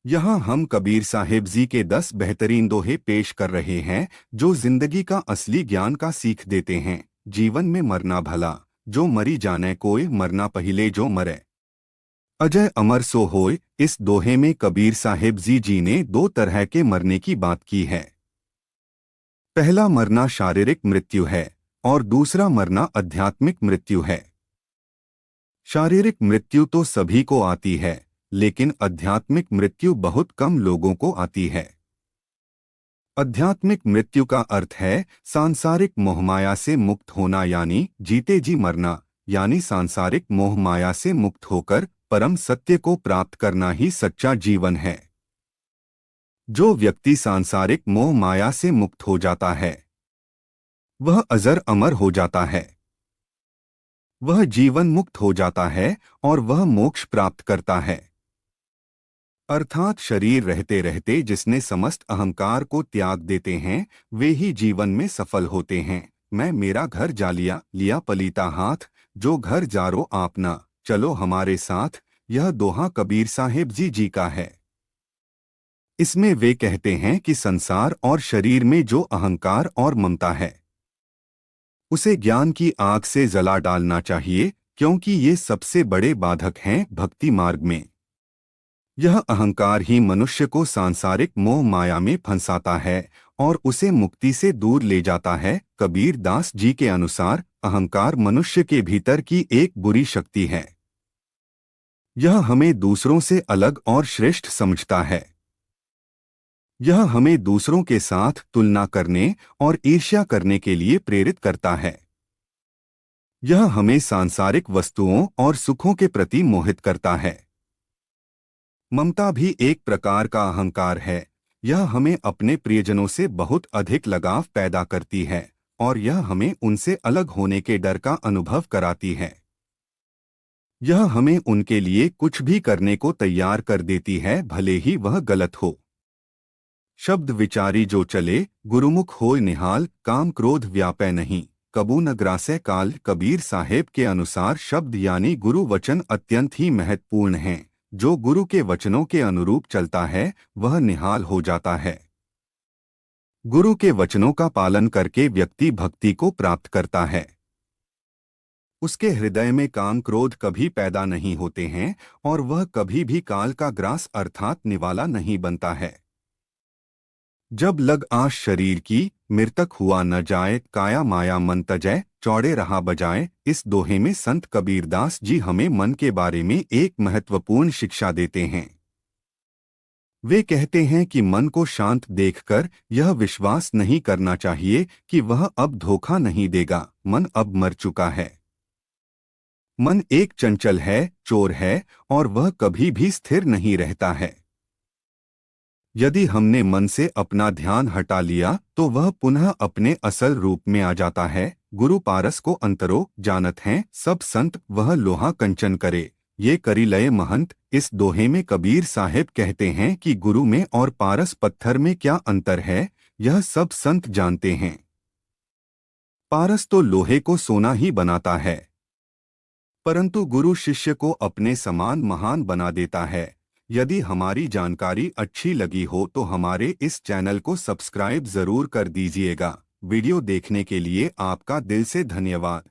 यहाँ हम कबीर साहिब जी के 10 बेहतरीन दोहे पेश कर रहे हैं जो जिंदगी का असली ज्ञान का सीख देते हैं। जीवन में मरना भला, जो मरी जाने कोई, मरना पहिले जो मरे अजय अमर सो होय। इस दोहे में कबीर साहिब जी ने दो तरह के मरने की बात की है। पहला मरना शारीरिक मृत्यु है और दूसरा मरना आध्यात्मिक मृत्यु है। शारीरिक मृत्यु तो सभी को आती है, लेकिन आध्यात्मिक मृत्यु बहुत कम लोगों को आती है। आध्यात्मिक मृत्यु का अर्थ है सांसारिक मोहमाया से मुक्त होना, यानी जीते जी मरना, यानी सांसारिक मोहमाया से मुक्त होकर परम सत्य को प्राप्त करना ही सच्चा जीवन है। जो व्यक्ति सांसारिक मोह माया से मुक्त हो जाता है वह अजर अमर हो जाता है, वह जीवन मुक्त हो जाता है और वह मोक्ष प्राप्त करता है। अर्थात शरीर रहते रहते जिसने समस्त अहंकार को त्याग देते हैं वे ही जीवन में सफल होते हैं। मैं मेरा घर जा लिया, लिया पलीता हाथ, जो घर जारो आपना, चलो हमारे साथ। यह दोहा कबीर साहिब जी का है। इसमें वे कहते हैं कि संसार और शरीर में जो अहंकार और ममता है उसे ज्ञान की आग से जला डालना चाहिए, क्योंकि ये सबसे बड़े बाधक हैं भक्ति मार्ग में। यह अहंकार ही मनुष्य को सांसारिक मोह माया में फंसाता है और उसे मुक्ति से दूर ले जाता है। कबीर दास जी के अनुसार अहंकार मनुष्य के भीतर की एक बुरी शक्ति है। यह हमें दूसरों से अलग और श्रेष्ठ समझता है। यह हमें दूसरों के साथ तुलना करने और ईर्ष्या करने के लिए प्रेरित करता है। यह हमें सांसारिक वस्तुओं और सुखों के प्रति मोहित करता है। ममता भी एक प्रकार का अहंकार है। यह हमें अपने प्रियजनों से बहुत अधिक लगाव पैदा करती है और यह हमें उनसे अलग होने के डर का अनुभव कराती है। यह हमें उनके लिए कुछ भी करने को तैयार कर देती है, भले ही वह गलत हो। शब्द विचारी जो चले, गुरुमुख होय निहाल, काम क्रोध व्यापै नहीं, कबू न ग्रासै काल। कबीर साहेब के अनुसार शब्द यानी गुरु वचन अत्यंत ही महत्वपूर्ण हैं। जो गुरु के वचनों के अनुरूप चलता है वह निहाल हो जाता है। गुरु के वचनों का पालन करके व्यक्ति भक्ति को प्राप्त करता है। उसके हृदय में काम क्रोध कभी पैदा नहीं होते हैं और वह कभी भी काल का ग्रास अर्थात निवाला नहीं बनता है। जब लग आश शरीर की, मृतक हुआ न जाए, काया माया मन तजय, चौड़े रहा बजाए। इस दोहे में संत कबीरदास जी हमें मन के बारे में एक महत्वपूर्ण शिक्षा देते हैं। वे कहते हैं कि मन को शांत देखकर यह विश्वास नहीं करना चाहिए कि वह अब धोखा नहीं देगा, मन अब मर चुका है। मन एक चंचल है, चोर है और वह कभी भी स्थिर नहीं रहता है। यदि हमने मन से अपना ध्यान हटा लिया तो वह पुनः अपने असल रूप में आ जाता है। गुरु पारस को अंतरो जानत हैं सब संत, वह लोहा कंचन करे, ये करी लय महंत। इस दोहे में कबीर साहिब कहते हैं कि गुरु में और पारस पत्थर में क्या अंतर है, यह सब संत जानते हैं। पारस तो लोहे को सोना ही बनाता है, परंतु गुरु शिष्य को अपने समान महान बना देता है। यदि हमारी जानकारी अच्छी लगी हो तो हमारे इस चैनल को सब्सक्राइब जरूर कर दीजिएगा। वीडियो देखने के लिए आपका दिल से धन्यवाद।